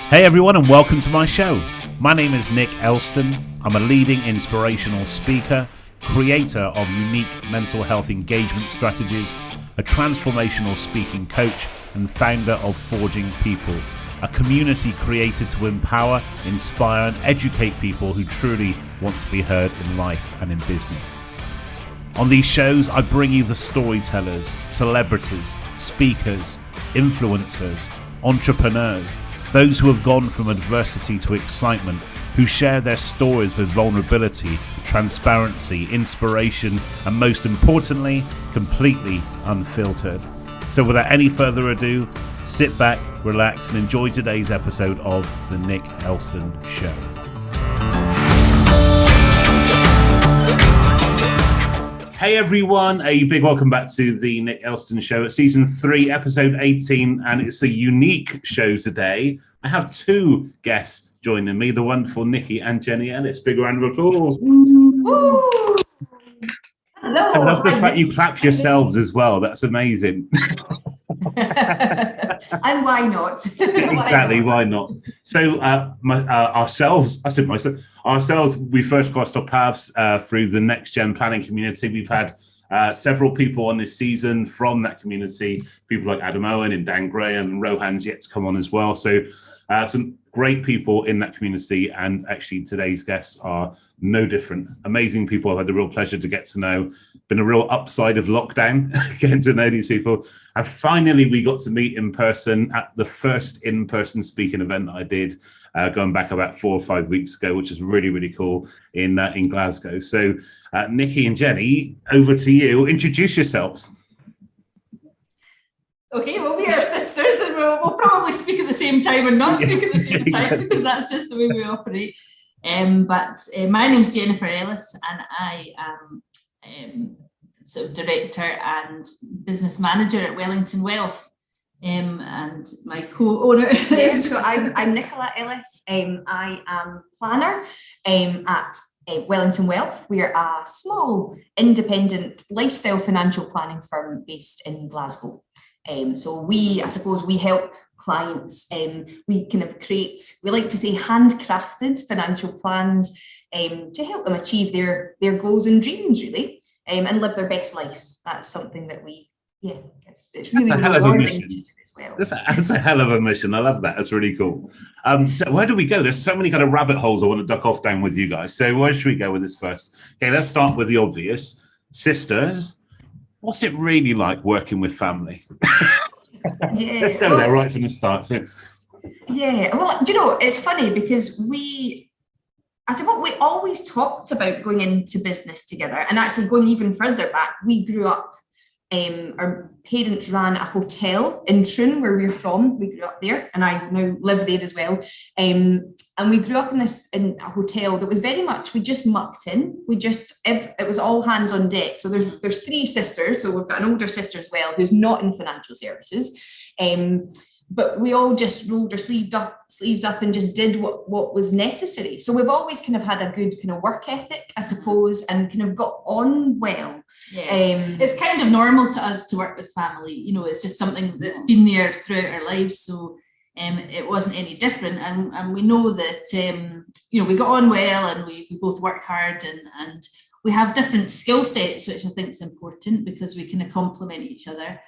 Hey everyone, and welcome to my show. My name is Nick Elston. I'm a leading inspirational speaker, creator of unique mental health engagement strategies, a transformational speaking coach, and founder of Forging People, a community created to empower, inspire, and educate people who truly want to be heard in life and in business. On these shows, I bring you the storytellers, celebrities, speakers, influencers, entrepreneurs, those who have gone from adversity to excitement, who share their stories with vulnerability, transparency, inspiration, and most importantly, completely unfiltered. So without any further ado, sit back, relax, and enjoy today's episode of The Nick Elston Show. Hey everyone, a big welcome back to the Nick Elston Show. It's season 3, episode 18, and it's a unique show today. I have 2 guests joining me, the wonderful Nikki and Jenny Ellis. Big round of applause. Woo! Hello. I love the fact you clap yourselves as well. That's amazing. And why not? Exactly, why not? So ourselves, we first crossed our paths through the Next Gen planning community. We've had several people on this season from that community, people like Adam Owen and Dan Graham, and Rohan's yet to come on as well. So some great people in that community, and actually today's guests are no different. Amazing people I've had the real pleasure to get to know. Been a real upside of lockdown, getting to know these people. And finally, we got to meet in person at the first in-person speaking event that I did, going back about 4 or 5 weeks ago, which is really, really cool in Glasgow. So Nikki and Jenny, over to you. Introduce yourselves. Okay, well, we are sisters, and we'll probably speak at the same time and not speak at the same time, because that's just the way we operate. But my name's Jennifer Ellis, and I am director and business manager at Wellington Wealth, and my co-owner is... So I'm Nicola Ellis. I am planner at Wellington Wealth. We're a small independent lifestyle financial planning firm based in Glasgow. So we help clients. We kind of create, we like to say, handcrafted financial plans to help them achieve their goals and dreams, really, and live their best lives. That's something that it's really rewarding to do as well. That's a hell of a mission. I love that. That's really cool. So where do we go? There's so many kind of rabbit holes I want to duck off down with you guys. So where should we go with this first? Okay, let's start with the obvious. Sisters, what's it really like working with family? Let's go there right from the start. So. Yeah, well, do you know, it's funny because we always talked about going into business together, and actually going even further back, we grew up, our parents ran a hotel in Troon, where we're from. We grew up there, and I now live there as well. And we grew up in a hotel that was very much, we just mucked in. It was all hands on deck. So there's 3 sisters. So we've got an older sister as well, who's not in financial services. But we all just rolled our sleeves up and just did what was necessary. So we've always kind of had a good kind of work ethic, I suppose, and kind of got on well. Yeah. It's kind of normal to us to work with family. You know, it's just something that's been there throughout our lives. So it wasn't any different. And we know that, we got on well, and we both work hard, and we have different skill sets, which I think is important because we kind of complement each other.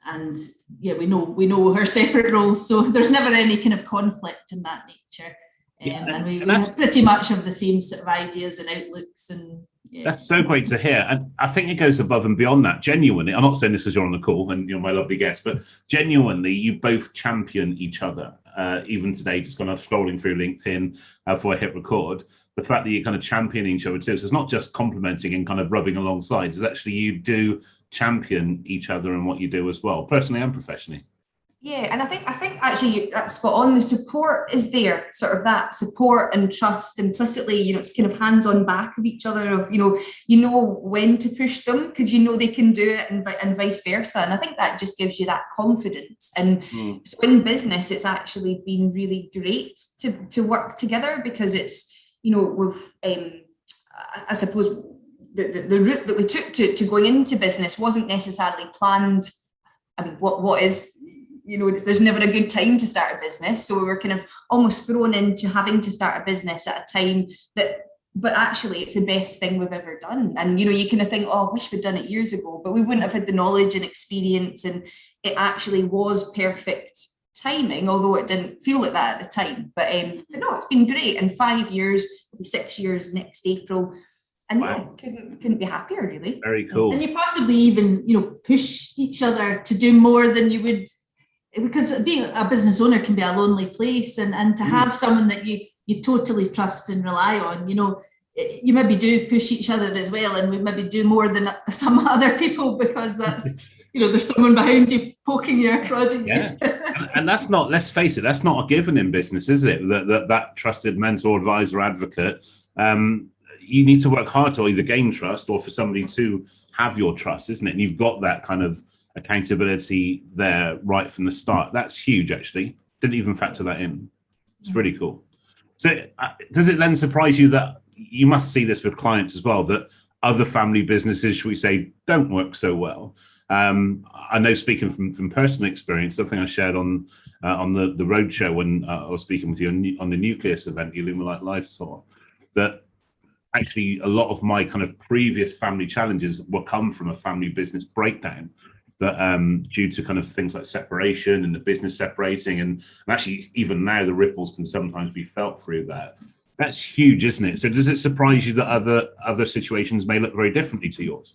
And yeah, we know her separate roles, so there's never any kind of conflict in that nature. And we pretty much have the same sort of ideas and outlooks. And yeah. That's so great to hear. And I think it goes above and beyond that. Genuinely, I'm not saying this because you're on the call and you're my lovely guest, but genuinely, you both champion each other. Even today, just kind of scrolling through LinkedIn before I hit record, the fact that you kind of champion each other too. So it's not just complimenting and kind of rubbing alongside. It's actually you do champion each other in what you do as well, personally and professionally. Yeah, and I think actually that's spot on. The support is there, sort of that support and trust implicitly. It's kind of hands on back of each other. Of you know when to push them because they can do it, and vice versa. And I think that just gives you that confidence. And so in business, it's actually been really great to work together because it's we've I suppose the route that we took to going into business wasn't necessarily planned. I mean, what is there's never a good time to start a business. So we were kind of almost thrown into having to start a business at a time but actually it's the best thing we've ever done. And, you kind of think, oh, I wish we'd done it years ago, but we wouldn't have had the knowledge and experience. And it actually was perfect timing, although it didn't feel like that at the time. But no, it's been great. And 5 years, it'll be 6 years next April. And wow. couldn't be happier, really. Very cool. And you possibly even, push each other to do more than you would, because being a business owner can be a lonely place, and to have someone that you totally trust and rely on, you maybe do push each other as well, and we maybe do more than some other people, because that's, there's someone behind you poking you or prodding you. And that's not, let's face it, that's not a given in business, is it? That trusted mentor, advisor, advocate. You need to work hard to either gain trust or for somebody to have your trust, isn't it? And you've got that kind of accountability there right from the start. That's huge, actually. Didn't even factor that in. It's really cool. So does it then surprise you that you must see this with clients as well, that other family businesses, should we say, don't work so well? I know, speaking from personal experience, something I shared on the roadshow when I was speaking with you on the Nucleus event, the Illuminate Life Tour, that actually a lot of my kind of previous family challenges will come from a family business breakdown, that due to kind of things like separation and the business separating, and actually even now the ripples can sometimes be felt through that. That's huge, isn't it? So does it surprise you that other situations may look very differently to yours?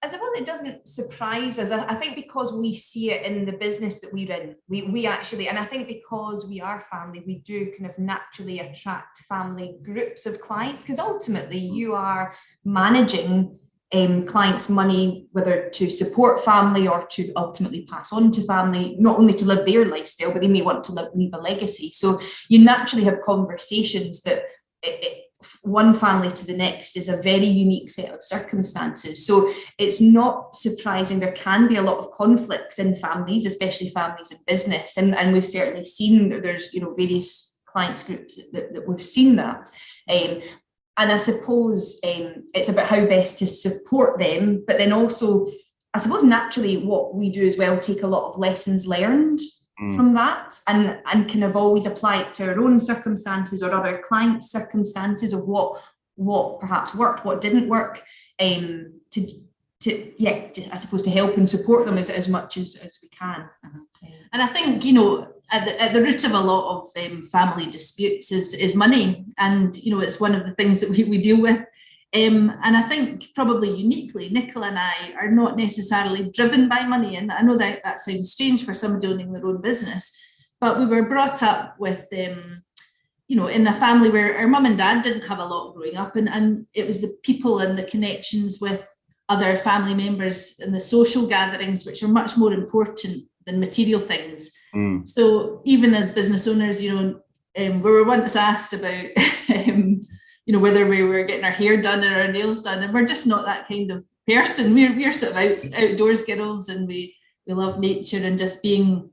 I suppose it doesn't surprise us. I think because we see it in the business that we're in, we actually, and I think because we are family, we do kind of naturally attract family groups of clients, because ultimately you are managing clients' money, whether to support family or to ultimately pass on to family, not only to live their lifestyle, but they may want to leave a legacy. So you naturally have conversations that one family to the next is a very unique set of circumstances. So it's not surprising. There can be a lot of conflicts in families, especially families in business. And we've certainly seen that there's, various clients groups that we've seen that. And I suppose it's about how best to support them, but then also, I suppose naturally what we do as well, take a lot of lessons learned from that and kind of always apply it to our own circumstances or other clients' circumstances of what perhaps worked, what didn't work, I suppose to help and support them as much as we can. And I think, at the root of a lot of family disputes is money. And, it's one of the things that we deal with. And I think probably uniquely, Nicola and I are not necessarily driven by money. And I know that sounds strange for somebody owning their own business, but we were brought up with, in a family where our mum and dad didn't have a lot growing up. And it was the people and the connections with other family members and the social gatherings, which are much more important than material things. So even as business owners, we were once asked about, whether we were getting our hair done or our nails done, and we're just not that kind of person. We're sort of outdoors girls, and we love nature and just being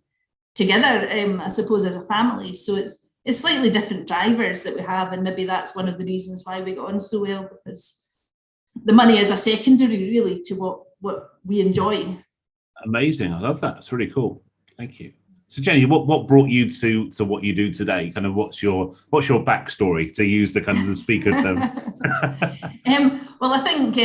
together, I suppose, as a family. So it's slightly different drivers that we have, and maybe that's one of the reasons why we got on so well, because the money is a secondary really to what we enjoy. Amazing. I love that. It's really cool. Thank you. So Jenny, what brought you to what you do today? Kind of what's your backstory, to use the kind of the speaker term? Well, I think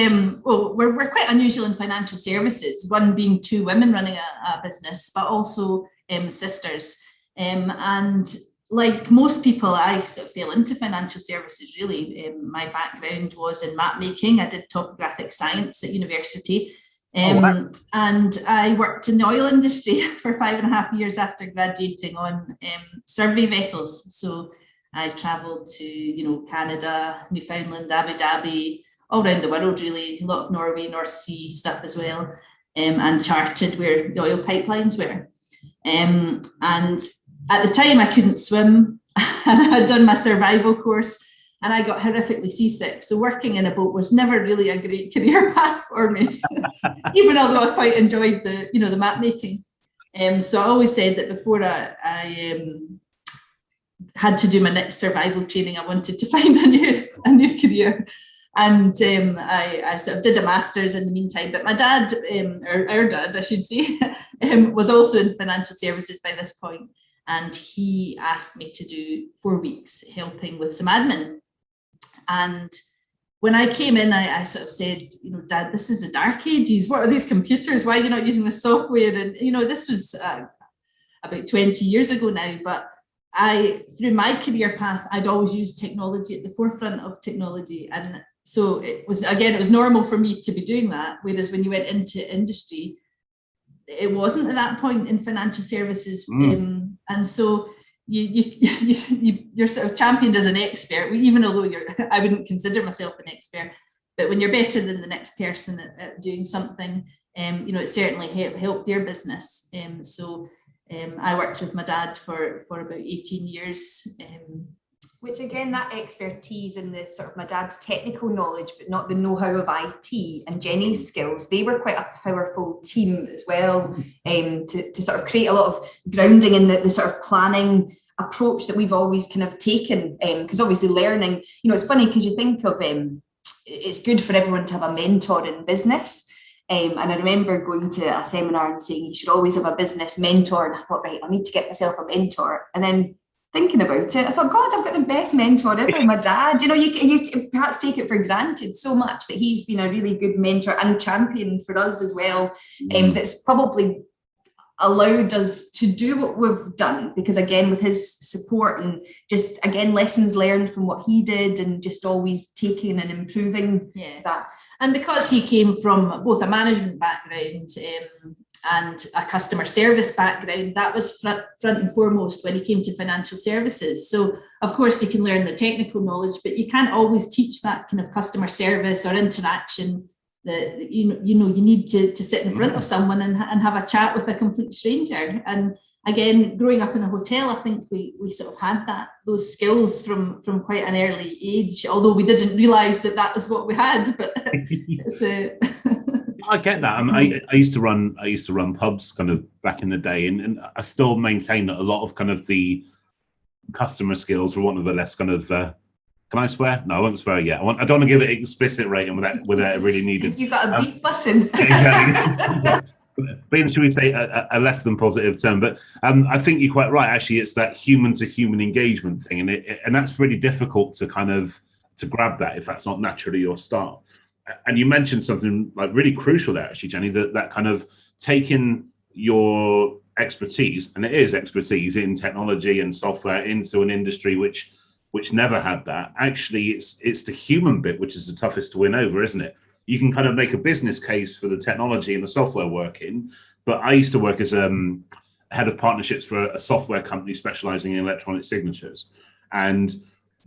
we're quite unusual in financial services. One being two women running a business, but also sisters. And like most people, I sort of fell into financial services really. My background was in map making. I did topographic science at university. Wow. And I worked in the oil industry for 5.5 years after graduating on survey vessels. So I travelled to, Canada, Newfoundland, Abu Dhabi, all around the world really, a lot of Norway, North Sea stuff as well, and charted where the oil pipelines were. And at the time I couldn't swim. I had done my survival course and I got horrifically seasick. So working in a boat was never really a great career path for me, even although I quite enjoyed the map making. So I always said that before I had to do my next survival training, I wanted to find a new career. And I sort of did a master's in the meantime. But my dad, or our dad, I should say, was also in financial services by this point. And he asked me to do 4 weeks helping with some admin. And when I came in, I sort of said, Dad, this is the dark ages. What are these computers? Why are you not using the software? And, this was about 20 years ago now. But through my career path, I'd always used technology at the forefront of technology. And so it was normal for me to be doing that. Whereas when you went into industry, it wasn't at that point in financial services. And so you're sort of championed as an expert, even although I wouldn't consider myself an expert, but when you're better than the next person at doing something, it certainly helped their business. So I worked with my dad for about 18 years. Which again, that expertise in the sort of my dad's technical knowledge, but not the know-how of IT, and Jenny's skills, they were quite a powerful team as well, to sort of create a lot of grounding in the sort of planning approach that we've always kind of taken. Because obviously learning, it's funny because you think of it's good for everyone to have a mentor in business. And I remember going to a seminar and saying you should always have a business mentor. And I thought, right, I need to get myself a mentor. And then thinking about it, I thought, God, I've got the best mentor ever, my dad. You perhaps take it for granted so much that he's been a really good mentor and champion for us as well. That's probably allowed us to do what we've done, because again, with his support and just again lessons learned from what he did, and just always taking and improving that. And because he came from both a management background and a customer service background, that was front and foremost when he came to financial services. So of course you can learn the technical knowledge, but you can't always teach that kind of customer service or interaction. That you need to sit in front of someone and have a chat with a complete stranger. And again, growing up in a hotel, I think we sort of had those skills from quite an early age, although we didn't realize that was what we had. But it's I get that. I used to run pubs kind of back in the day, and I still maintain that a lot of kind of the customer skills, for want of a less kind of can I swear? No, I won't swear yet. I don't want to give it explicit rating without it really needed. You've got a beep button. Exactly. But should we say a less than positive term? But I think you're quite right. Actually, it's that human to human engagement thing, and that's really difficult to kind of to grab that if that's not naturally your style. And you mentioned something like really crucial there, actually, Jenny, that kind of taking your expertise, and it is expertise in technology and software, into an industry which never had that. Actually, it's the human bit which is the toughest to win over, isn't it? You can kind of make a business case for the technology and the software working, but I used to work as head of partnerships for a software company specializing in electronic signatures. And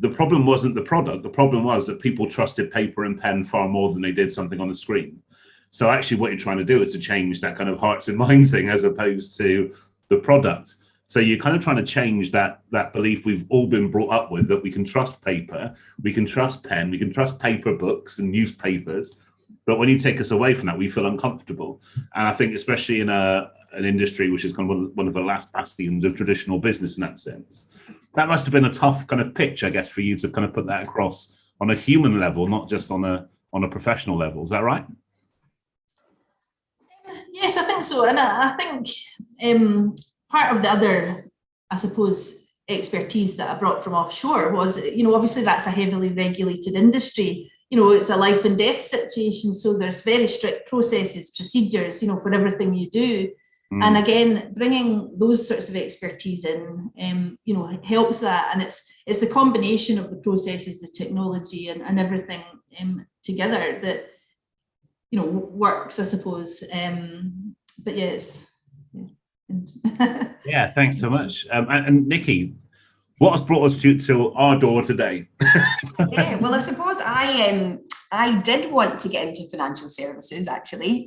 the problem wasn't the product. The problem was that people trusted paper and pen far more than they did something on the screen. So actually what you're trying to do is to change that kind of hearts and minds thing as opposed to the product. So you're kind of trying to change that belief we've all been brought up with, that we can trust paper, we can trust pen, we can trust paper books and newspapers. But when you take us away from that, we feel uncomfortable. And I think especially in an industry which is kind of one of the last bastions of traditional business in that sense, that must have been a tough kind of pitch, I guess, for you to kind of put that across on a human level, not just on a professional level. Is that right? Yes, I think so. And I think part of the other, I suppose, expertise that I brought from offshore was, obviously that's a heavily regulated industry. It's a life and death situation. So there's very strict processes, procedures, for everything you do. And again, bringing those sorts of expertise in, helps that. And it's the combination of the processes, the technology and everything together that, works, I suppose. But yes. Yeah, thanks so much. And Nikki, what has brought us to our door today? Yeah, well, I suppose I did want to get into financial services, actually,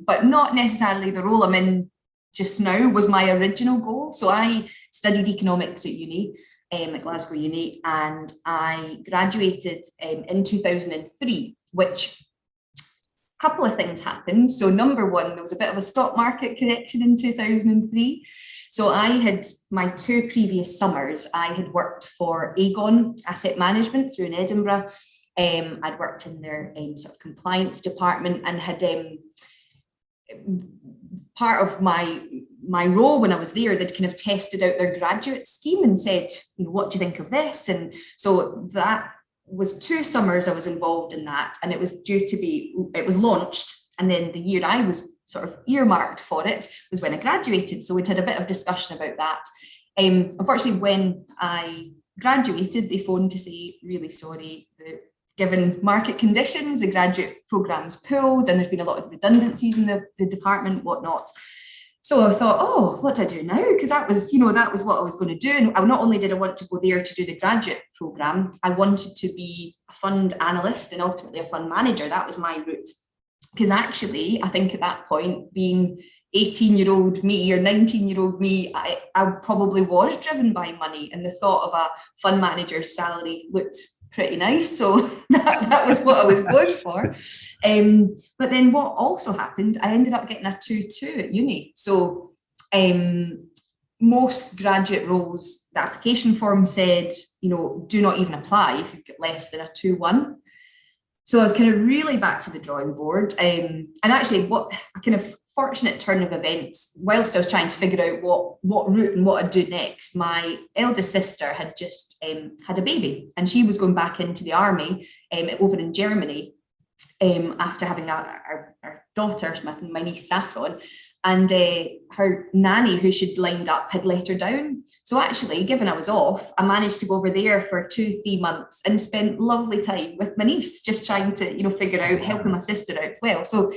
but not necessarily the role I'm in just now was my original goal. So I studied economics at uni, at Glasgow Uni, and I graduated in 2003, which a couple of things happened. So number one, there was a bit of a stock market correction in 2003. So I had my 2 previous summers, I had worked for Aegon Asset Management through in Edinburgh. I'd worked in their sort of compliance department, and had part of my role when I was there, they'd kind of tested out their graduate scheme and said, what do you think of this? And so that was 2 summers I was involved in that, and it was launched, and then the year I was sort of earmarked for it was when I graduated. So we'd had a bit of discussion about that. Unfortunately, when I graduated, they phoned to say, really sorry, given market conditions, the graduate program's pulled, and there's been a lot of redundancies in the department, whatnot. So I thought, oh, what do I do now? Because that was what I was going to do. And not only did I want to go there to do the graduate program, I wanted to be a fund analyst and ultimately a fund manager. That was my route. Because actually, I think at that point, being 18-year-old me or 19-year-old me, I probably was driven by money, and the thought of a fund manager's salary looked pretty nice. So that was what I was going for. But then what also happened, I ended up getting a 2-2 at uni. So most graduate roles, the application form said, do not even apply if you've got less than a 2-1. So I was kind of really back to the drawing board. And actually, what a kind of fortunate turn of events, whilst I was trying to figure out what route and what I'd do next, my eldest sister had just had a baby, and she was going back into the army over in Germany after having our daughter, my niece Saffron, and her nanny who she'd lined up had let her down. So actually, given I was off, I managed to go over there for 2-3 months and spent lovely time with my niece, just trying to figure out, helping my sister out as well. So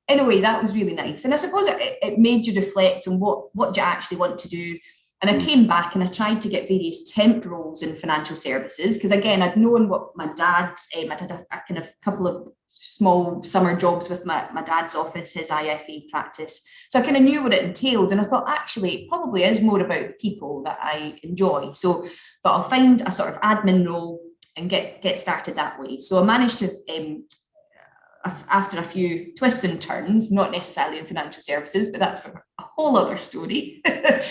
in a way, that was really nice. And I suppose it made you reflect on what you actually want to do. And I came back and I tried to get various temp roles in financial services, because again, I'd known what my dad, I'd had a kind of couple of small summer jobs with my dad's office, his IFA practice. So I kind of knew what it entailed. And I thought, actually, it probably is more about the people that I enjoy. But I'll find a sort of admin role and get started that way. So I managed to, after a few twists and turns, not necessarily in financial services, but that's a whole other story. But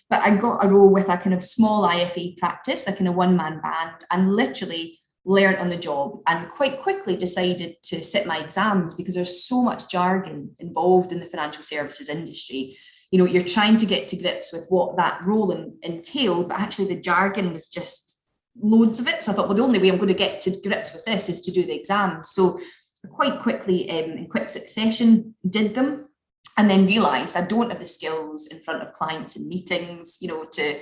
I got a role with a kind of small IFA practice, a kind of one-man band, and literally learned on the job, and quite quickly decided to sit my exams, because there's so much jargon involved in the financial services industry. You're trying to get to grips with what that role entailed, but actually the jargon was just loads of it. So I thought, well, the only way I'm going to get to grips with this is to do the exams. So quite quickly, in quick succession, did them, and then realized I don't have the skills in front of clients in meetings, to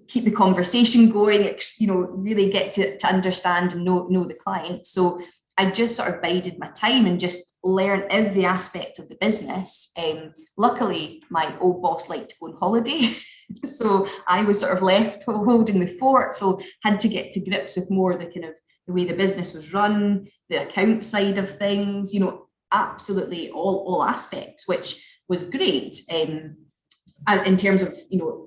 keep the conversation going, really get to understand and know the client. So I just sort of bided my time and just learned every aspect of the business. Luckily, my old boss liked to go on holiday. So I was sort of left holding the fort. So had to get to grips with more the kind of the way the business was run, the account side of things, absolutely all aspects, which was great. In terms of,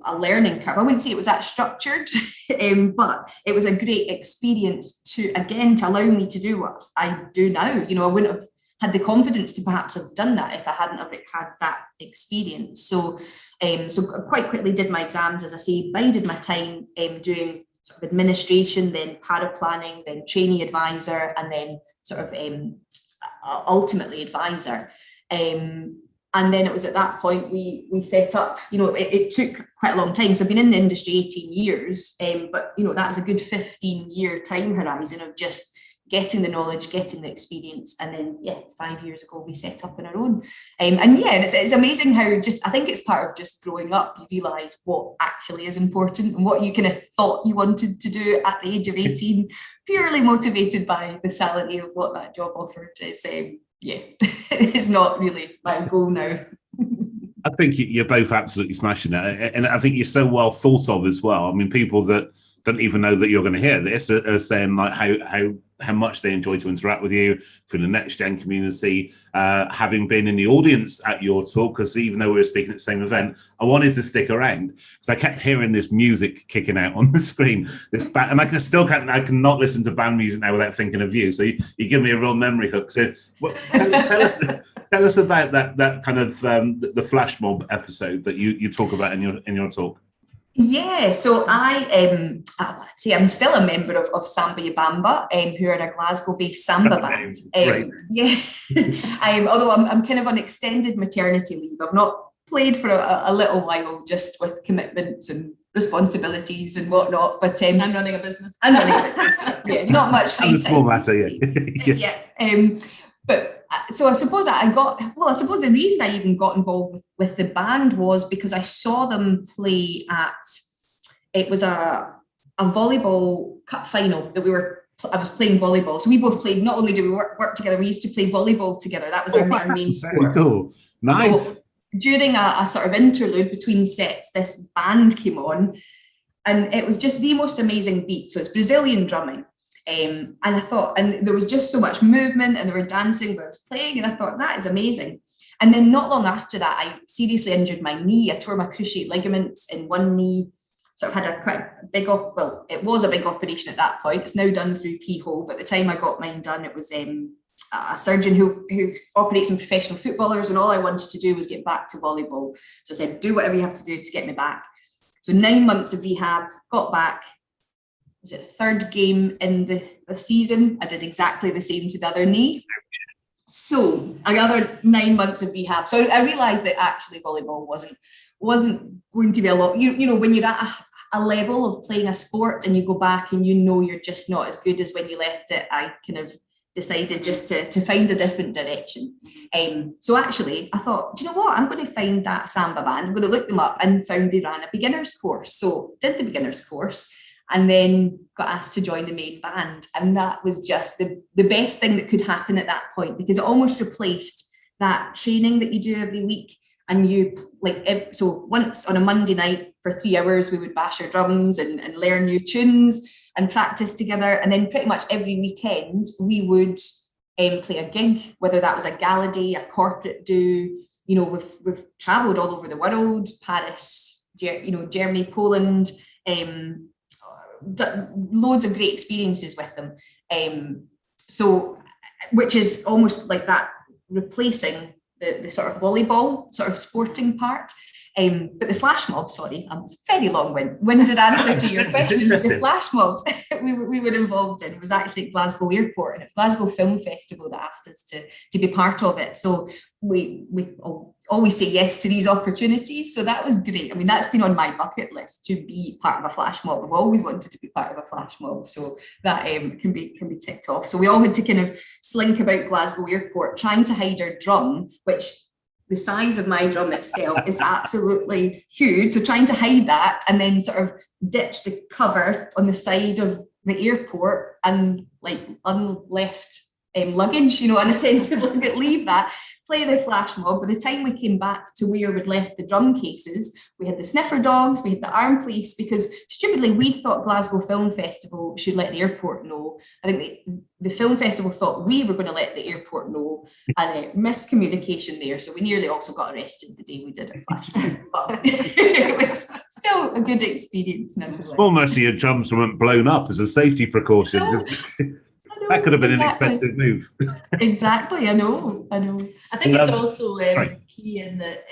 a learning curve. I wouldn't say it was that structured, but it was a great experience to allow me to do what I do now. I wouldn't have had the confidence to perhaps have done that if I hadn't have had that experience. So quite quickly did my exams, as I say, bided my time doing sort of administration, then paraplanning, then trainee advisor, and then sort of ultimately advisor. And then it was at that point we set up, it took quite a long time. So I've been in the industry 18 years, but, that was a good 15-year time horizon of just getting the knowledge, getting the experience. And then, 5 years ago, we set up on our own. It's amazing how I think it's part of just growing up, you realise what actually is important and what you kind of thought you wanted to do at the age of 18, purely motivated by the salary of what that job offered is. It's not really my goal now. I think you're both absolutely smashing it. And I think you're so well thought of as well. I mean, people that don't even know that you're going to hear this are saying like how much they enjoy to interact with you from the next gen community, having been in the audience at your talk, because even though we were speaking at the same event, I wanted to stick around because I kept hearing this music kicking out on the screen, and I cannot listen to band music now without thinking of you. So you give me a real memory hook. So tell us about that kind of the flash mob episode that you talk about in your talk. Yeah, so I'd say I'm still a member of Samba Yabamba, who are a Glasgow-based samba band. Right. Yeah, although I'm kind of on extended maternity leave. I've not played for a little while, just with commitments and responsibilities and whatnot. But And running a business. Yeah, not much free time. And a small matter, yeah. Yeah. But so I suppose I suppose the reason I even got involved with the band was because I saw them play it was a volleyball cup final that I was playing volleyball. So we both played, not only do we work together, we used to play volleyball together. That was our main sport. Very cool. Nice. So during a sort of interlude between sets, this band came on, and it was just the most amazing beat. So it's Brazilian drumming. And I thought, and there was just so much movement, and they were dancing while I was playing, and I thought, that is amazing. And then not long after that, I seriously injured my knee. I tore my cruciate ligaments in one knee. Sort of had it was a big operation at that point. It's now done through keyhole, but at the time I got mine done, it was a surgeon who operates on professional footballers, and all I wanted to do was get back to volleyball. So I said, do whatever you have to do to get me back. So 9 months of rehab, got back. Was it the third game in the season? I did exactly the same to the other knee. So another 9 months of rehab. So I realized that actually volleyball wasn't going to be a lot. You know, when you're at a level of playing a sport and you go back and you know you're just not as good as when you left it, I kind of decided just to find a different direction. So actually I thought, do you know what? I'm going to find that samba band. I'm going to look them up, and found they ran a beginner's course. So did the beginner's course, and then got asked to join the main band. And that was just the best thing that could happen at that point, because it almost replaced that training that you do every week. And so once on a Monday night for 3 hours, we would bash our drums and learn new tunes and practice together. And then pretty much every weekend we would play a gig, whether that was a gala day, a corporate do. You know, we've traveled all over the world, Paris, Germany, Poland, loads of great experiences with them. So which is almost like that, replacing the sort of volleyball sort of sporting part. But the flash mob, sorry, it's a very long-winded answer to your question. The flash mob we were involved in, it was actually at Glasgow Airport, and it was Glasgow Film Festival that asked us to be part of it. So we always say yes to these opportunities. So that was great. I mean, that's been on my bucket list, to be part of a flash mob. I've always wanted to be part of a flash mob. So that can be ticked off. So we all had to kind of slink about Glasgow Airport trying to hide our drum, which the size of my drum itself is absolutely huge. So trying to hide that, and then sort of ditch the cover on the side of the airport and like unleft luggage, unattended luggage, leave that, play the flash mob. By the time we came back to where we'd left the drum cases, we had the sniffer dogs, we had the armed police, because stupidly we thought Glasgow Film Festival should let the airport know. I think the film festival thought we were going to let the airport know, and miscommunication there. So we nearly also got arrested the day we did a flash mob. But it was still a good experience nonetheless. Small mercy your drums weren't blown up as a safety precaution. That could have been an expensive move. Exactly, I know. I think it's also key in that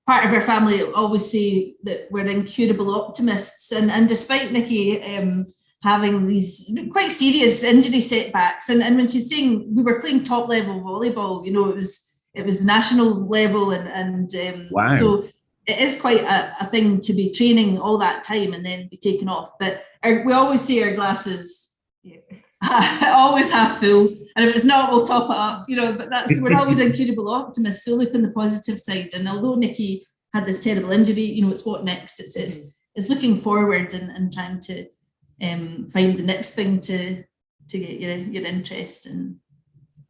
part of our family always say that we're incurable optimists, and despite Nikki having these quite serious injury setbacks, and when she's saying we were playing top level volleyball, it was national level, and wow. So it is quite a thing to be training all that time and then be taken off. But we always say our glasses always half full, and if it's not, we'll top it up, but we're always incurable optimists, so look on the positive side. And although Nikki had this terrible injury, it's what next, it's looking forward and trying to find the next thing to get your interest in.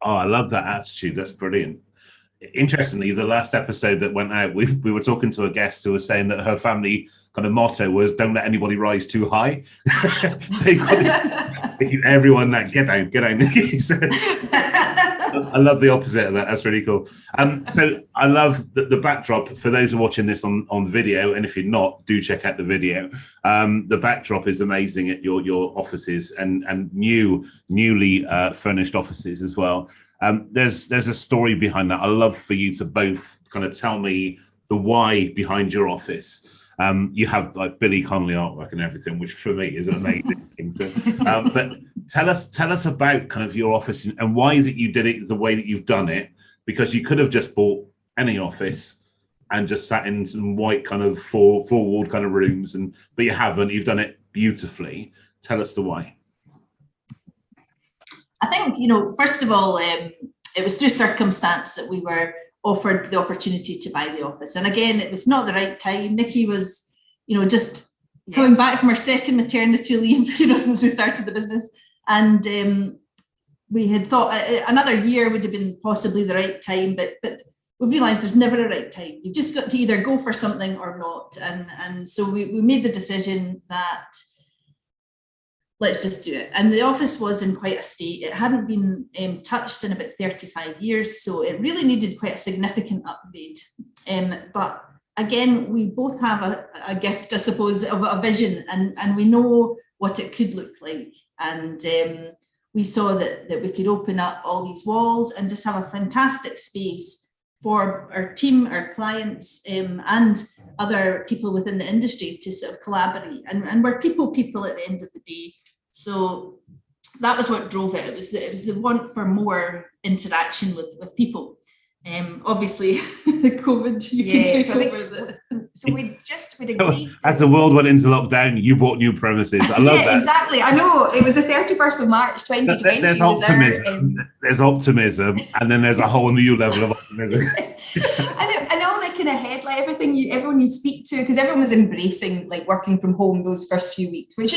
Oh, I love that attitude. That's brilliant. Interestingly, the last episode that went out, we were talking to a guest who was saying that her family kind of motto was "Don't let anybody rise too high." So everyone that get down. So, I love the opposite of that. That's really cool. So I love the backdrop. For those who are watching this on video, and if you're not, do check out the video. The backdrop is amazing at your offices and newly furnished offices as well. There's a story behind that. I love for you to both kind of tell me the why behind your office. You have like Billy Connolly artwork and everything, which for me is an amazing thing. But tell us about kind of your office and why is it you did it the way that you've done it? Because you could have just bought any office and just sat in some white kind of four-walled kind of rooms, but you haven't. You've done it beautifully. Tell us the why. I think, first of all, it was through circumstance that we were offered the opportunity to buy the office. And again, it was not the right time. Nikki was, just coming back from her second maternity leave, since we started the business. And we had thought another year would have been possibly the right time, but we've realised there's never a right time. You've just got to either go for something or not. And so we made the decision that let's just do it. And the office was in quite a state. It hadn't been touched in about 35 years. So it really needed quite a significant upgrade. But again, we both have a gift, I suppose, of a vision, and we know what it could look like. And we saw that we could open up all these walls and just have a fantastic space for our team, our clients, and other people within the industry to sort of collaborate. And we're people at the end of the day. So that was what drove it. It was the want for more interaction with people. Obviously, the COVID, you can take over the. So we agreed. As the world went into lockdown, you bought new premises. I love that. Exactly. I know. It was the 31st of March, 2020. There's optimism. There's optimism, and then there's a whole new level of optimism. and all that kind of headlight, everyone you speak to, because everyone was embracing like working from home those first few weeks, which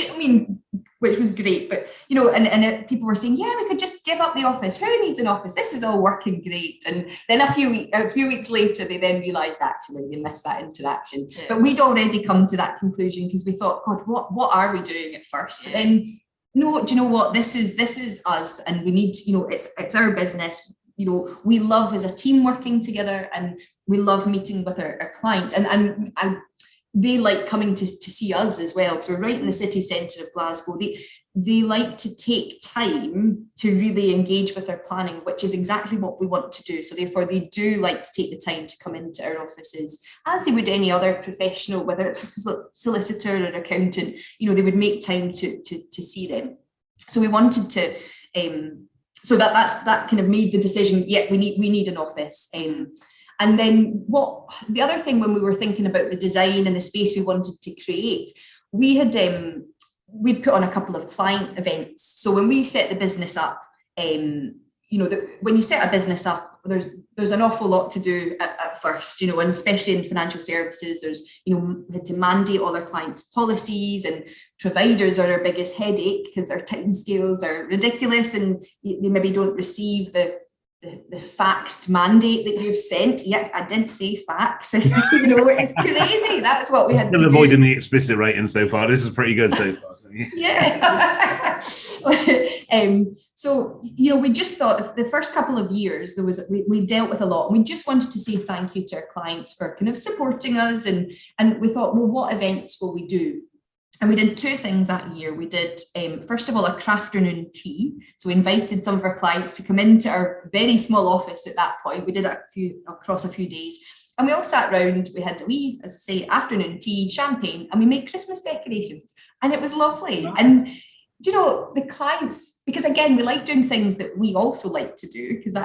was great. But and people were saying, yeah, we could just give up the office. Who needs an office? This is all working great. And then a few weeks later, they then realised actually you missed that interaction. Yeah. But we'd already come to that conclusion because we thought, God, what are we doing at first? But then, no, do you know what? This is us, and we need, it's our business. We love as a team working together, and we love meeting with our clients, and they like coming to see us as well, because we're right in the city centre of Glasgow. They like to take time to really engage with our planning, which is exactly what we want to do. So therefore, they do like to take the time to come into our offices, as they would any other professional, whether it's a solicitor or an accountant. They would make time to see them. So we wanted to, so that kind of made the decision. Yeah, we need an office. And then the other thing, when we were thinking about the design and the space we wanted to create, we'd put on a couple of client events. So when we set the business up, when you set a business up, there's an awful lot to do at first, and especially in financial services, there's, we had to mandate all our clients' policies, and providers are our biggest headache because their timescales are ridiculous, and they maybe don't receive the faxed mandate that you've sent. Yeah, I did say fax. It's crazy. That's what we had to do. Still avoiding the explicit rating so far. This is pretty good so far. Yeah. So, we just thought the first couple of years we dealt with a lot. We just wanted to say thank you to our clients for kind of supporting us. And we thought, well, what events will we do? And we did two things that year. We did, first of all, a crafternoon tea. So we invited some of our clients to come into our very small office at that point. We did it across a few days. And we all sat round. We had a wee, as I say, afternoon tea, champagne, and we made Christmas decorations. And it was lovely. And, the clients, because again, we like doing things that we also like to do, because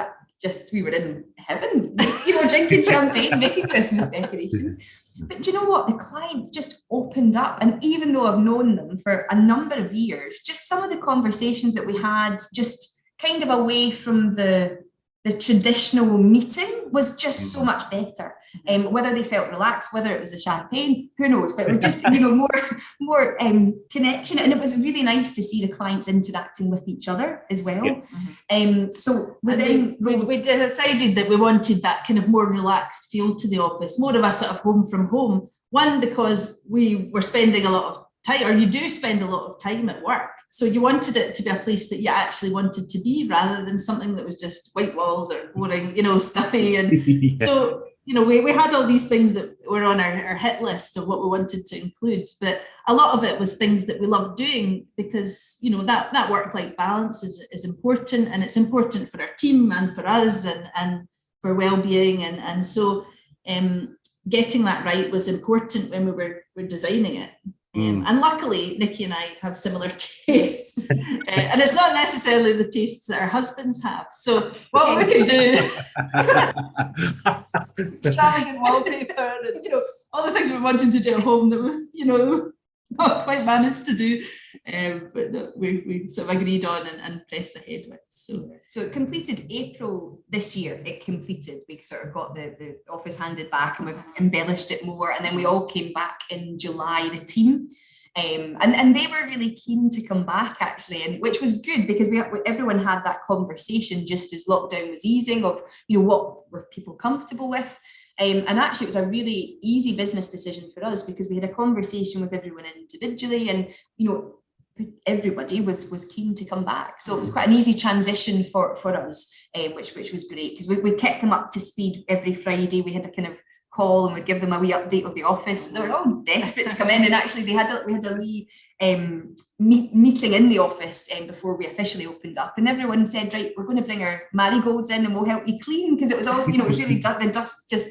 we were in heaven, drinking champagne, making Christmas decorations. But do you know what? The clients just opened up. And even though I've known them for a number of years, just some of the conversations that we had, just kind of away from the traditional meeting, was just so much better. Whether they felt relaxed, whether it was the champagne, who knows? But it was just, more connection. And it was really nice to see the clients interacting with each other as well. Yeah. So we decided that we wanted that kind of more relaxed feel to the office, more of a sort of home from home. One, because we were spending a lot of time, or you do spend a lot of time at work. So you wanted it to be a place that you actually wanted to be, rather than something that was just white walls or boring, stuffy. And yes. So, we had all these things that were on our hit list of what we wanted to include, but a lot of it was things that we loved doing, because, that work-life balance is important, and it's important for our team and for us and for well-being. And so getting that right was important when we were designing it. And luckily, Nikki and I have similar tastes, and it's not necessarily the tastes that our husbands have. So what we can do, extravagant wallpaper, and all the things we wanted to do at home that we, not quite managed to do, but no, we sort of agreed on and pressed ahead with. So it completed April this year. It completed. We sort of got the office handed back, and we've embellished it more. And then we all came back in July, the team. And they were really keen to come back, actually, and which was good because everyone had that conversation just as lockdown was easing of what were people comfortable with. And actually, it was a really easy business decision for us because we had a conversation with everyone individually, and everybody was keen to come back. So it was quite an easy transition for us, which was great because we kept them up to speed every Friday. We had a kind of call and we'd give them a wee update of the office. They were all desperate to come in, and actually we had a wee meeting in the office before we officially opened up, and everyone said, right, we're going to bring our marigolds in and we'll help you clean, because it was all it was really the dust just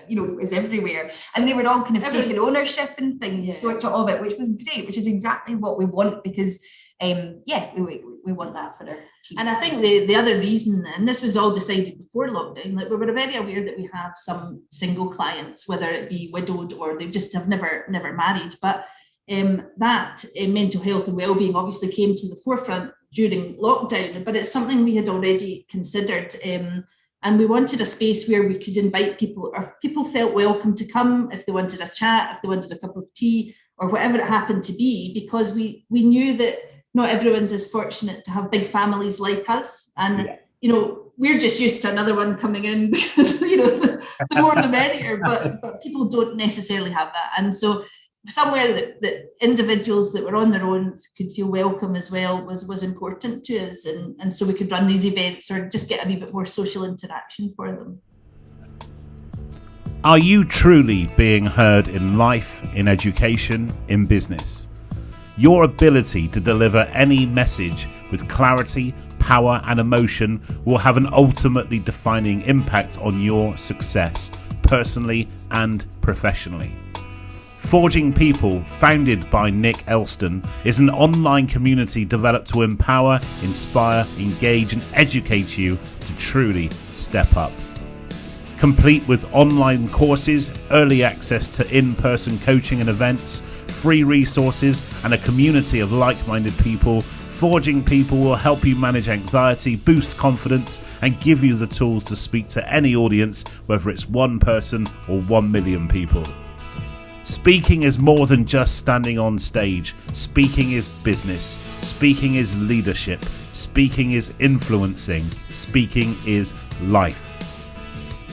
is everywhere, and they were all kind of taking ownership and things, of it, which was great, which is exactly what we want, because we want that for our team. And I think the other reason, and this was all decided before lockdown, that we were very aware that we have some single clients, whether it be widowed or they just have never married, but that mental health and well-being obviously came to the forefront during lockdown, but it's something we had already considered. And we wanted a space where we could invite people, or people felt welcome to come if they wanted a chat, if they wanted a cup of tea, or whatever it happened to be, because we knew that not everyone's as fortunate to have big families like us. And, we're just used to another one coming in because, the more the merrier, but people don't necessarily have that. And so somewhere that individuals that were on their own could feel welcome as well was important to us, and so we could run these events or just get a wee bit more social interaction for them. Are you truly being heard in life, in education, in business? Your ability to deliver any message with clarity, power and emotion will have an ultimately defining impact on your success, personally and professionally. Forging People, founded by Nick Elston, is an online community developed to empower, inspire, engage and educate you to truly step up. Complete with online courses, early access to in-person coaching and events, free resources and a community of like-minded people, Forging People will help you manage anxiety, boost confidence and give you the tools to speak to any audience, whether it's one person or 1 million people. Speaking is more than just standing on stage. Speaking is business. Speaking is leadership. Speaking is influencing. Speaking is life.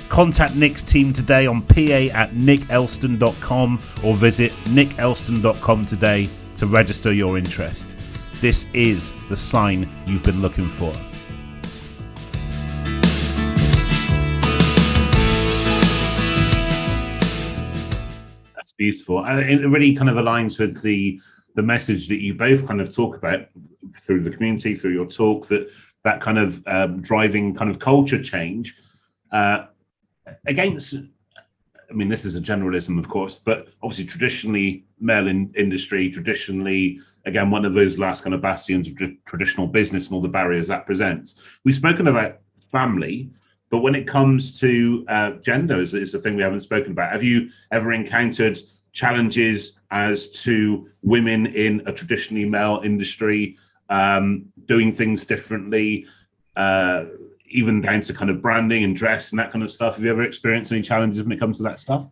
Contact Nick's team today on pa@nickelston.com or visit nickelston.com today to register your interest. This is the sign you've been looking for. That's beautiful. It really kind of aligns with the message that you both kind of talk about through the community, through your talk, that kind of driving kind of culture change against, I mean, this is a generalism, of course, but obviously traditionally male industry, traditionally, again, one of those last kind of bastions of traditional business and all the barriers that presents. We've spoken about family, but when it comes to gender, it's a thing we haven't spoken about. Have you ever encountered challenges as to women in a traditionally male industry doing things differently, even down to kind of branding and dress and that kind of stuff? Have you ever experienced any challenges when it comes to that stuff?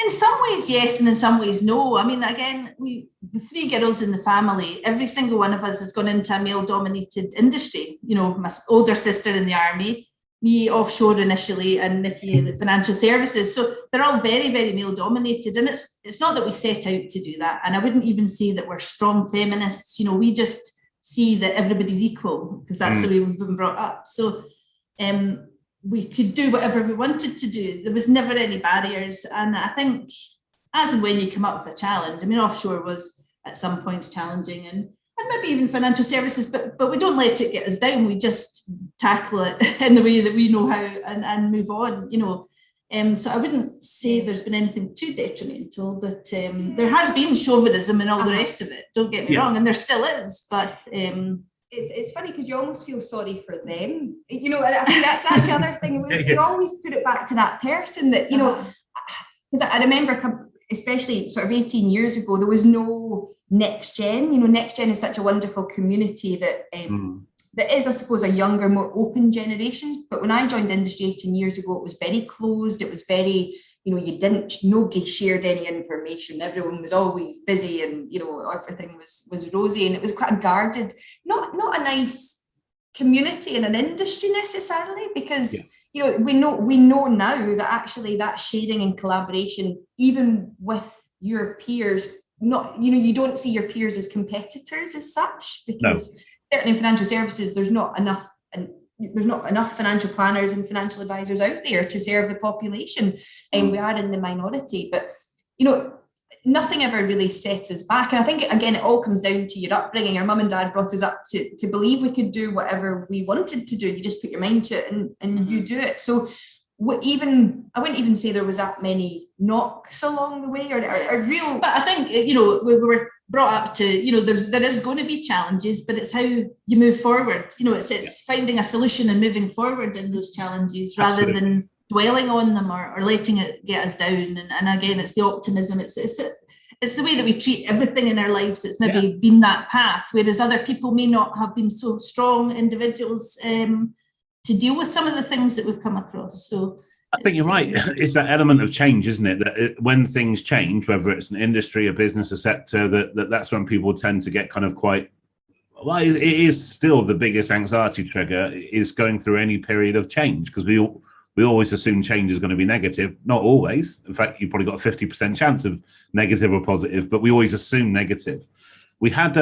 In some ways, yes, and in some ways, no. I mean, again, the 3 girls in the family, every single one of us has gone into a male-dominated industry. My older sister in the army, me offshore initially, and Nikki in the financial services. So they're all very, very male-dominated, and it's not that we set out to do that. And I wouldn't even say that we're strong feminists. We just see that everybody's equal because that's the way we've been brought up. So we could do whatever we wanted to do. There was never any barriers. And I think as and when you come up with a challenge, I mean, offshore was at some points challenging and maybe even financial services, but we don't let it get us down. We just tackle it in the way that we know how and move on. So I wouldn't say there's been anything too detrimental, but there has been chauvinism and all the rest of it. Don't get me wrong, and there still is. But it's funny because you almost feel sorry for them. You know, I think that's the other thing. You always put it back to that person that, you know, because I remember, especially sort of 18 years ago, there was no Next Gen. You know, Next Gen is such a wonderful community that that is, I suppose, a younger, more open generation. But when I joined the industry 18 years ago, it was very closed. It was very, you know, nobody shared any information. Everyone was always busy, and, you know, everything was rosy, and it was quite a guarded, not a nice community in an industry necessarily, because you know, we know now that actually that sharing and collaboration, even with your peers, not, you know, you don't see your peers as competitors as such, because certainly in financial services, there's not enough financial planners and financial advisors out there to serve the population, and we are in the minority. But, you know, nothing ever really set us back. And I think, again, it all comes down to your upbringing. Our mum and dad brought us up to believe we could do whatever we wanted to do. You just put your mind to it and you do it. So I wouldn't even say there was that many knocks along the way, or real. But I think, you know, we were brought up to, you know, there is going to be challenges, but it's how you move forward. You know, it's finding a solution and moving forward in those challenges rather than dwelling on them or letting it get us down. And again, it's the optimism. It's the way that we treat everything in our lives. It's maybe been that path, whereas other people may not have been so strong individuals to deal with some of the things that we've come across. So I think you're right. It's that element of change, isn't it? That when things change, whether it's an industry, a business, a sector, that's when people tend to get kind of quite, well, it is still the biggest anxiety trigger is going through any period of change, because we always assume change is going to be negative. Not always. In fact, you've probably got a 50% chance of negative or positive, but we always assume negative. We had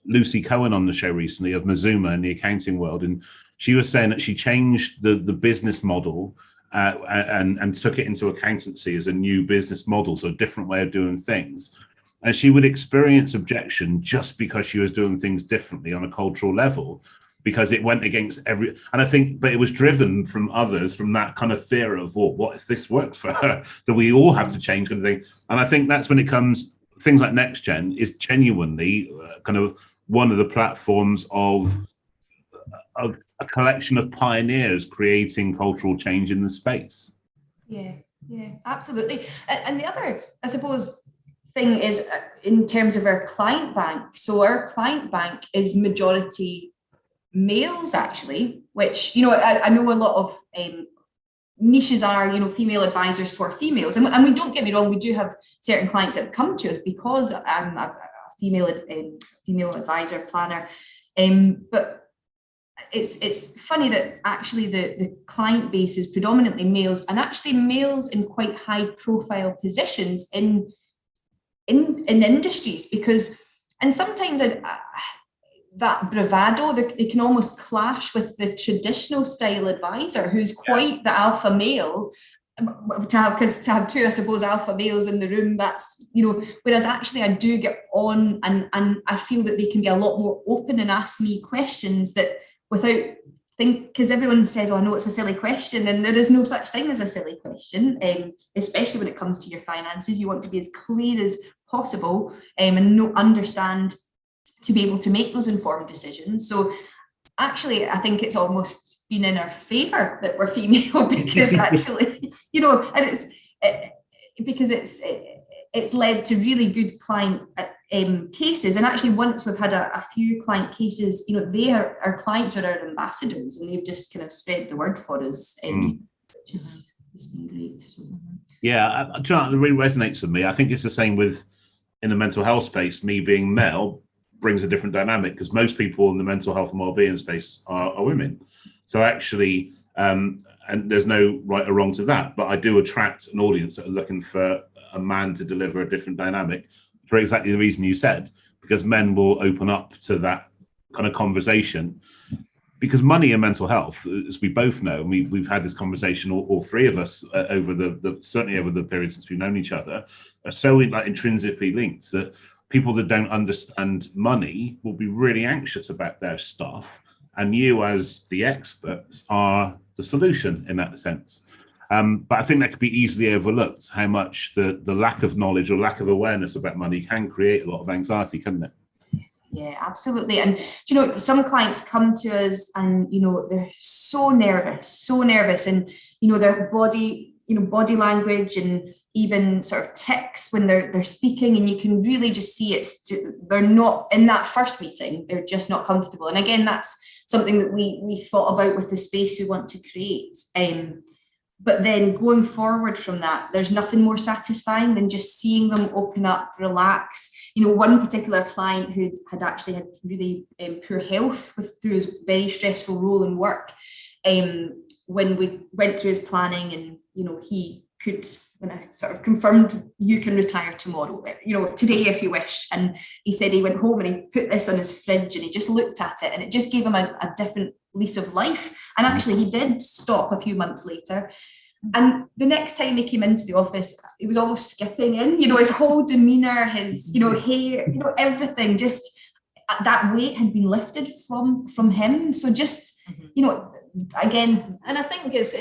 Lucy Cohen on the show recently of Mazuma in the accounting world, and she was saying that she changed the business model and took it into accountancy as a new business model, so a different way of doing things. And she would experience objection just because she was doing things differently on a cultural level, because it went against and I think, but it was driven from others, from that kind of fear of, well, what if this works for her, that we all have to change kind of thing. And I think that's when it comes, things like Next Gen is genuinely kind of one of the platforms of a collection of pioneers creating cultural change in the space. Yeah, absolutely. And the other, I suppose, thing is in terms of our client bank. So our client bank is majority males, actually, which, you know, I know a lot of niches are, you know, female advisors for females. And we don't get me wrong, we do have certain clients that have come to us because I'm a female advisor planner. But it's funny that actually the client base is predominantly males, and actually males in quite high profile positions in industries, because, and sometimes that bravado, they can almost clash with the traditional style advisor who's quite the alpha male. To have two, I suppose, alpha males in the room, that's, you know, whereas actually I do get on and I feel that they can be a lot more open and ask me questions that without because everyone says, oh, I know it's a silly question, and there is no such thing as a silly question, especially when it comes to your finances. You want to be as clear as possible and understand to be able to make those informed decisions. So actually, I think it's almost been in our favor that we're female, because actually, you know, and it's led to really good client cases. And actually, once we've had a few client cases, you know, our clients are our ambassadors, and they've just kind of spread the word for us, which has been great. So, yeah, do you know, it really resonates with me. I think it's the same with in the mental health space. Me being male brings a different dynamic, because most people in the mental health and wellbeing space are women. So actually, and there's no right or wrong to that, but I do attract an audience that are looking for a man to deliver a different dynamic for exactly the reason you said, because men will open up to that kind of conversation. Because money and mental health, as we both know, and we've had this conversation, all three of us, over certainly over the period since we've known each other, are so like intrinsically linked that people that don't understand money will be really anxious about their stuff. And you, as the experts, are the solution in that sense. But I think that could be easily overlooked, how much the lack of knowledge or lack of awareness about money can create a lot of anxiety, couldn't it? Yeah, absolutely. And you know, some clients come to us and, you know, they're so nervous, and, you know, their body, you know, body language and even sort of tics when they're speaking, and you can really just see they're not in that first meeting, they're just not comfortable. And again, that's something that we thought about with the space we want to create. But then going forward from that, there's nothing more satisfying than just seeing them open up, relax. You know, one particular client who had actually had really poor health through his very stressful role in work, when we went through his planning, and, you know, he could, when I sort of confirmed, you can retire tomorrow, you know, today if you wish. And he said he went home and he put this on his fridge and he just looked at it, and it just gave him a different lease of life. And actually he did stop a few months later. And the next time he came into the office, he was almost skipping in, you know, his whole demeanor, his, you know, hair, you know, everything, just that weight had been lifted from him. So just, you know, again, and I think it is,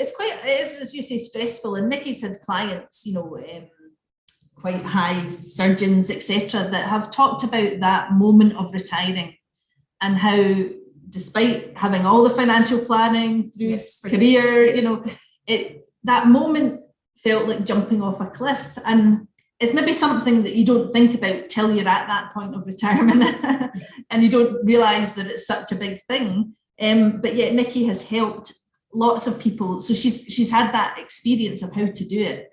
as you say, stressful. And Nikki's had clients, you know, quite high surgeons, etc., that have talked about that moment of retiring, and how, despite having all the financial planning through his career, you know, that moment felt like jumping off a cliff. And it's maybe something that you don't think about till you're at that point of retirement and you don't realize that it's such a big thing. But yet Nikki has helped lots of people. So she's had that experience of how to do it.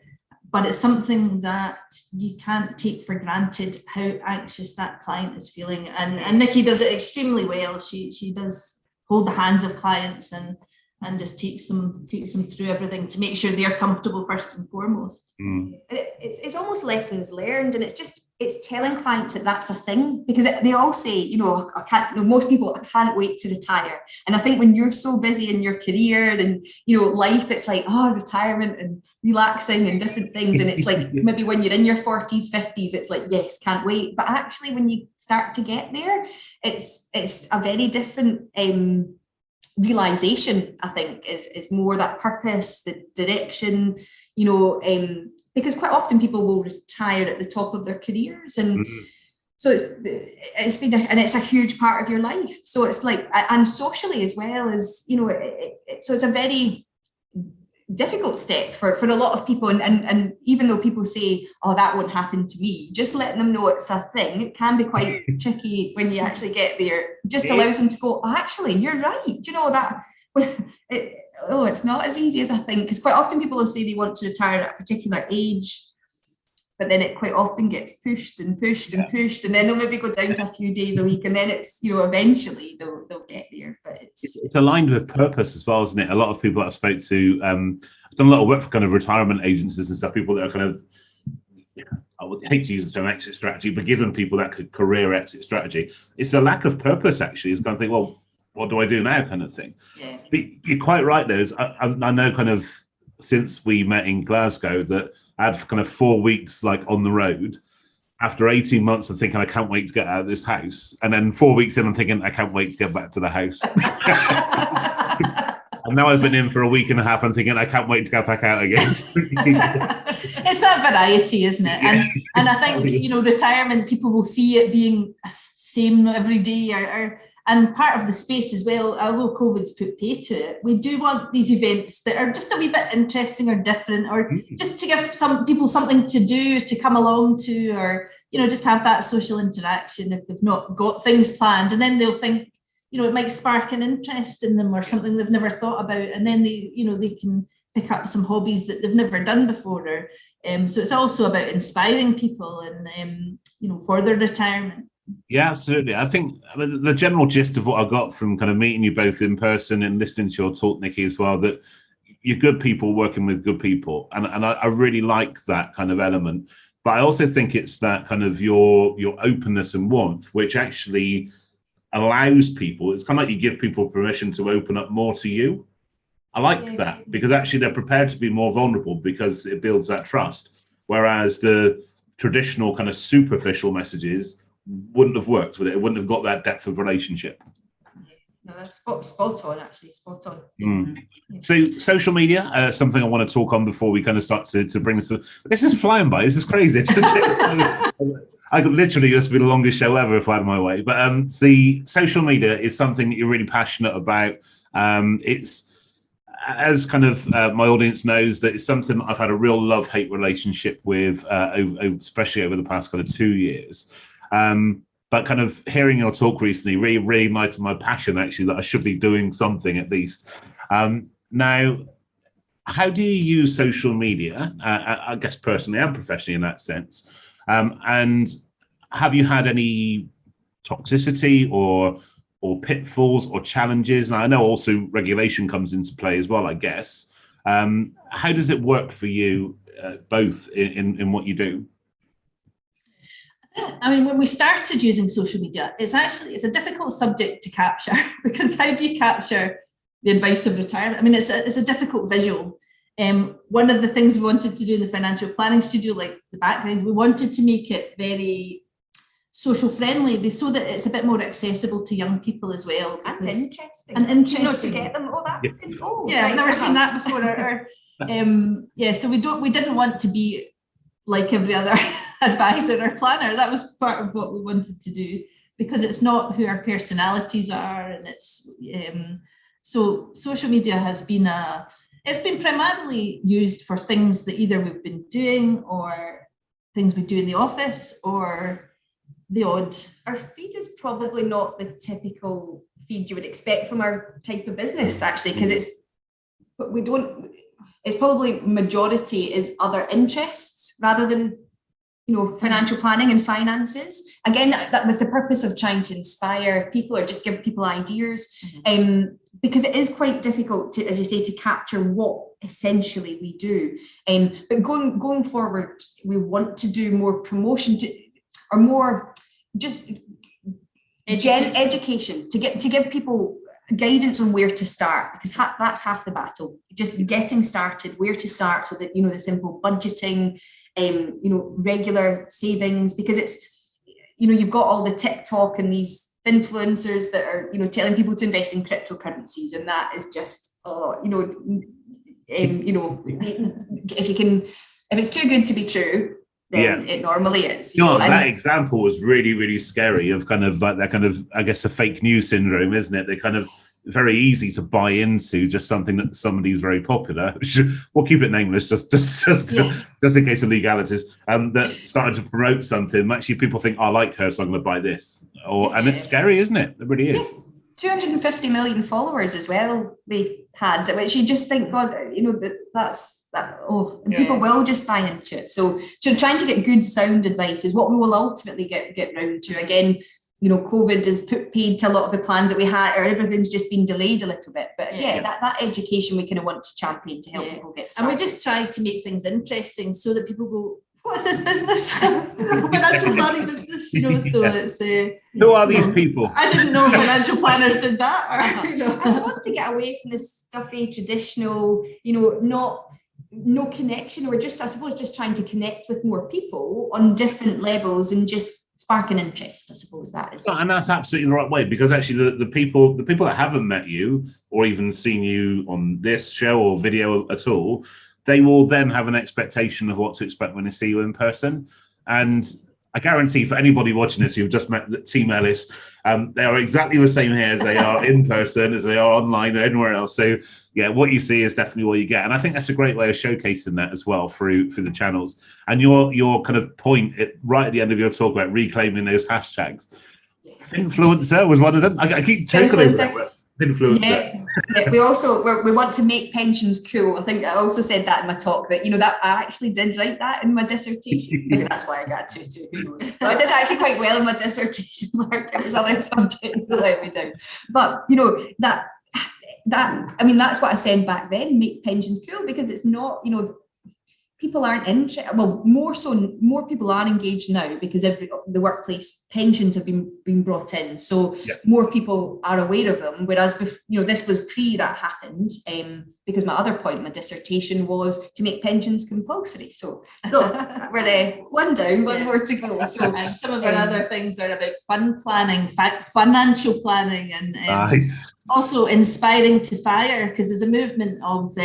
But it's something that you can't take for granted, how anxious that client is feeling. And Nikki does it extremely well. She does hold the hands of clients and just takes them through everything to make sure they're comfortable first and foremost. It's almost lessons learned, and it's telling clients that that's a thing, because they all say, you know, most people, I can't wait to retire. And I think when you're so busy in your career and, you know, life, it's like, retirement and relaxing and different things. And it's like, maybe when you're in your 40s, 50s, it's like, yes, can't wait. But actually, when you start to get there, it's a very different realization. I think is more that purpose, the direction, you know, because quite often people will retire at the top of their careers, and so it's been and it's a huge part of your life. So it's like, and socially as well, as, you know, so it's a very difficult step for a lot of people, and even though people say, oh, that won't happen to me, just letting them know it's a thing, it can be quite tricky when you actually get there. Just allows them to go, oh, actually, you're right, you know, that it's not as easy as I think, because quite often people will say they want to retire at a particular age, but then it quite often gets pushed and pushed and pushed, and then they'll maybe go down to a few days a week, and then it's, you know, eventually they'll get there. But it's aligned with purpose as well, isn't it? A lot of people that I spoke to, I've done a lot of work for kind of retirement agencies and stuff, people that are kind of, I would hate to use the term exit strategy, but giving people that career exit strategy, it's a lack of purpose actually. It's kind of think, well, what do I do now, kind of thing. Yeah. But you're quite right there. I know kind of since we met in Glasgow that I had kind of 4 weeks like on the road. After 18 months of thinking I can't wait to get out of this house, and then 4 weeks in I'm thinking I can't wait to get back to the house. And now I've been in for a week and a half and thinking I can't wait to go back out again. It's that variety, isn't it? And I think, you know, retirement, people will see it being a same every day, and part of the space as well, although COVID's put pay to it, we do want these events that are just a wee bit interesting or different, or just to give some people something to do, to come along to, or, you know, just have that social interaction if they've not got things planned. And then they'll think, you know, it might spark an interest in them or something they've never thought about. And then they, you know, they can pick up some hobbies that they've never done before. Or, so it's also about inspiring people and, you know, for their retirement. Yeah, absolutely. I think the general gist of what I got from kind of meeting you both in person and listening to your talk, Nikki, as well, that you're good people working with good people. And I really like that kind of element. But I also think it's that kind of your openness and warmth, which actually allows people, it's kind of like you give people permission to open up more to you. I like that, because actually they're prepared to be more vulnerable because it builds that trust. Whereas the traditional kind of superficial messages wouldn't have worked with it. It wouldn't have got that depth of relationship. No, that's spot on, actually, spot on. So social media, something I want to talk on before we kind of start to bring this. This is flying by. This is crazy. I could literally, this would be the longest show ever if I had my way. But the social media is something that you're really passionate about. It's, as kind of my audience knows, that it's something I've had a real love-hate relationship with, especially over the past kind of 2 years. But kind of hearing your talk recently really reignited my passion, actually, that I should be doing something at least. Now, how do you use social media, I guess personally and professionally in that sense? And have you had any toxicity or pitfalls or challenges? And I know also regulation comes into play as well, I guess. How does it work for you, both in what you do? I mean, when we started using social media, it's a difficult subject to capture, because how do you capture the advice of retirement? I mean, it's a difficult visual. One of the things we wanted to do in the financial planning studio, like the background, we wanted to make it very social friendly, so that it's a bit more accessible to young people as well. And interesting. You know, to get them. Oh, that's I've never seen that before. So we didn't want to be like every other advisor or planner. That was part of what we wanted to do, because it's not who our personalities are, and it's so social media has been it's been primarily used for things that either we've been doing or things we do in the office, or the odd. Our feed is probably not the typical feed you would expect from our type of business, actually, because it's probably majority is other interests rather than, financial planning and finances. Again, that with the purpose of trying to inspire people or just give people ideas, because it is quite difficult to, as you say, to capture what essentially we do. But going forward, we want to do more promotion or more just education to give people guidance on where to start, because that's half the battle. Just getting started, where to start, so that the simple budgeting, regular savings, because it's you've got all the TikTok and these influencers that are telling people to invest in cryptocurrencies, and that is just if it's too good to be true, then it normally is. That example was really, really scary, of kind of like that kind of, I guess, a fake news syndrome, isn't it? They're kind of very easy to buy into, just something that somebody's very popular. We'll keep it nameless, just in case of legalities. That started to promote something. Actually, people think, I like her, so I'm going to buy this. And it's scary, isn't it? It really is. 250 million followers as well they had, which you just think, God, people will just buy into it. So trying to get good sound advice is what we will ultimately get round to. Again, COVID has put paid to a lot of the plans that we had, or everything's just been delayed a little bit. But that education we kind of want to champion to help people get started. And we just try to make things interesting so that people go, what is this business? Financial planning business, so it's who are these people? I didn't know financial planners did that. I suppose to get away from this stuffy traditional, no connection, or just, I suppose, just trying to connect with more people on different levels and just spark an interest. I suppose that is. And that's absolutely the right way, because actually the people that haven't met you or even seen you on this show or video at all, they will then have an expectation of what to expect when they see you in person. And I guarantee for anybody watching this who've just met the Team Ellis, they are exactly the same here as they are in person, as they are online or anywhere else. So yeah, what you see is definitely what you get. And I think that's a great way of showcasing that as well through the channels. And your kind of point right at the end of your talk about reclaiming those hashtags. Yes. Influencer was one of them. I keep choking over that. Influencer. Yeah. We also we want to make pensions cool. I think I also said that in my talk, that that I actually did write that in my dissertation. Maybe that's why I got 2-2. Who knows? But I did actually quite well in my dissertation, Mark. It was other subjects that let me down. But that I mean, that's what I said back then. Make pensions cool, because it's not people aren't interested. Well, more people are engaged now, because the workplace pensions have been brought in, so more people are aware of them. Whereas this was pre that happened, because my other point in my dissertation was to make pensions compulsory. So we're one down, one more to go. So some of our other things are about fun planning, financial planning, and nice. also inspiring to fire, because there's a movement of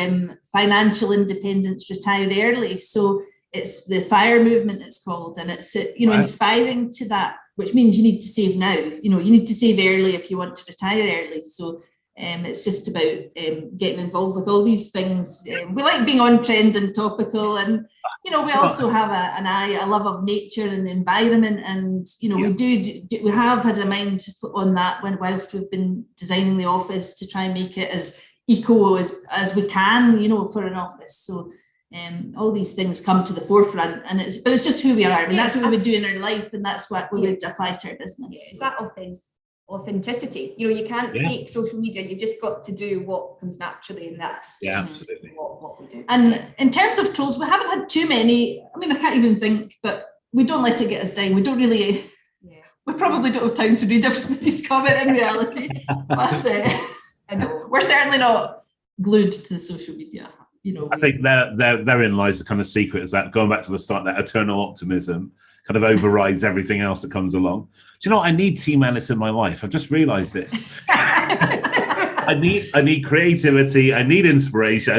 financial independence, retire early. So it's the FIRE movement, it's called, and it's inspiring to that, which means you need to save now. You need to save early if you want to retire early. So it's just about getting involved with all these things. We like being on trend and topical, and we also have a love of nature and the environment, and we have had a mind on that whilst we've been designing the office to try and make it as eco as we can, for an office. So all these things come to the forefront, and it's just who we are. I mean, that's what we would do in our life, and that's what we would apply to our business. It's that authenticity. You can't fake social media. You've just got to do what comes naturally, and that's absolutely what we do. And in terms of trolls, we haven't had too many. I mean, I can't even think, but we don't let it get us down. We don't really. We probably don't have time to read everybody's comment in reality, but I know we're certainly not glued to the social media. I think therein lies the kind of secret, is that going back to the start, that eternal optimism kind of overrides everything else that comes along. Do you know what? I need Team Ellis in my life. I've just realised this. I need creativity. I need inspiration.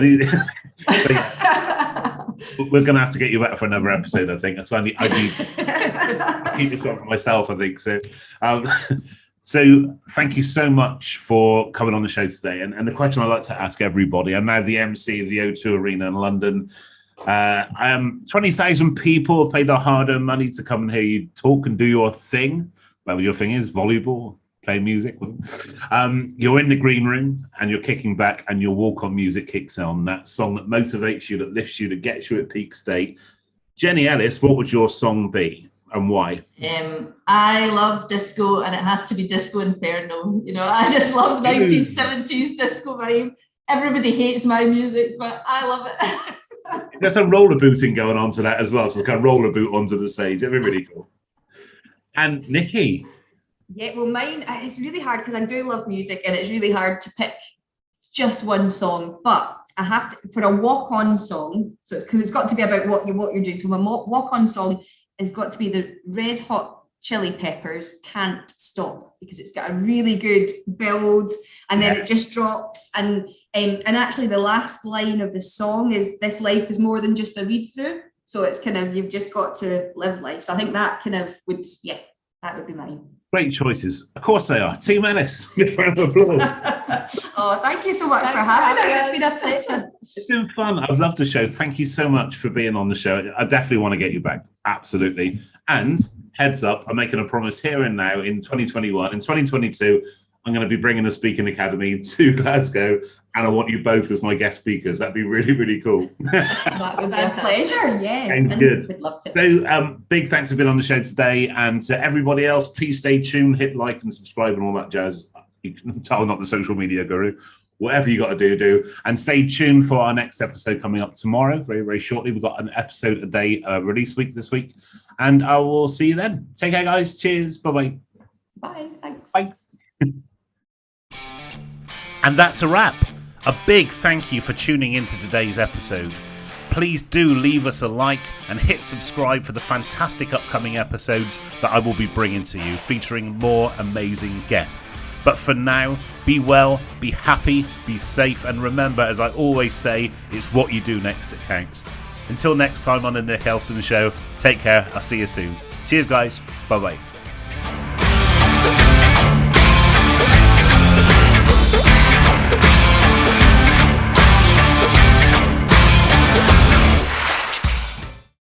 We're going to have to get you back for another episode, I think. So I need I keep this one for myself, I think. So, so thank you so much for coming on the show today. And the question I like to ask everybody, I'm now the MC of the O2 Arena in London. 20,000 people have paid their hard-earned money to come and hear you talk and do your thing. Whatever your thing is, volleyball, play music. You're in the green room and you're kicking back, and your walk-on music kicks on. That song that motivates you, that lifts you, that gets you at peak state. Jenny Ellis, what would your song be and why? I love disco, and it has to be Disco Inferno. I just love 1970s disco vibe. Everybody hates my music, but I love it. There's some roller booting going on to that as well, so kind of roller boot onto the stage. It'd be really cool. And Nikki? Yeah, well, mine, it's really hard because I do love music, and it's really hard to pick just one song, but I have to, for a walk-on song, so it's because it's got to be about what you're doing. So my walk-on song has got to be the Red Hot Chili Peppers, Can't Stop, because it's got a really good build, and then it just drops. And actually the last line of the song is, "This life is more than just a read-through." So it's kind of, you've just got to live life. So I think that kind of would, that would be mine. Great choices. Of course they are. Team Ellis. Big round of applause. Oh, thank you so much for having us. It's been a pleasure. It's been fun. I've loved the show. Thank you so much for being on the show. I definitely want to get you back. Absolutely. And heads up, I'm making a promise here and now in 2021. In 2022, I'm going to be bringing the Speaking Academy to Glasgow, and I want you both as my guest speakers. That'd be really, really cool. That would be a pleasure. Yeah. And good. We'd love to. So big thanks for being on the show today. And to everybody else, please stay tuned, hit like and subscribe and all that jazz. I'm not the social media guru. Whatever you got to do. And stay tuned for our next episode coming up tomorrow, very, very shortly. We've got an episode a day release week this week. And I will see you then. Take care, guys. Cheers. Bye-bye. Bye. Thanks. Bye. And that's a wrap. A big thank you for tuning into today's episode. Please do leave us a like and hit subscribe for the fantastic upcoming episodes that I will be bringing to you, featuring more amazing guests. But for now, be well, be happy, be safe, and remember, as I always say, it's what you do next that counts. Until next time on the Nick Elston Show, take care. I'll see you soon. Cheers, guys. Bye-bye.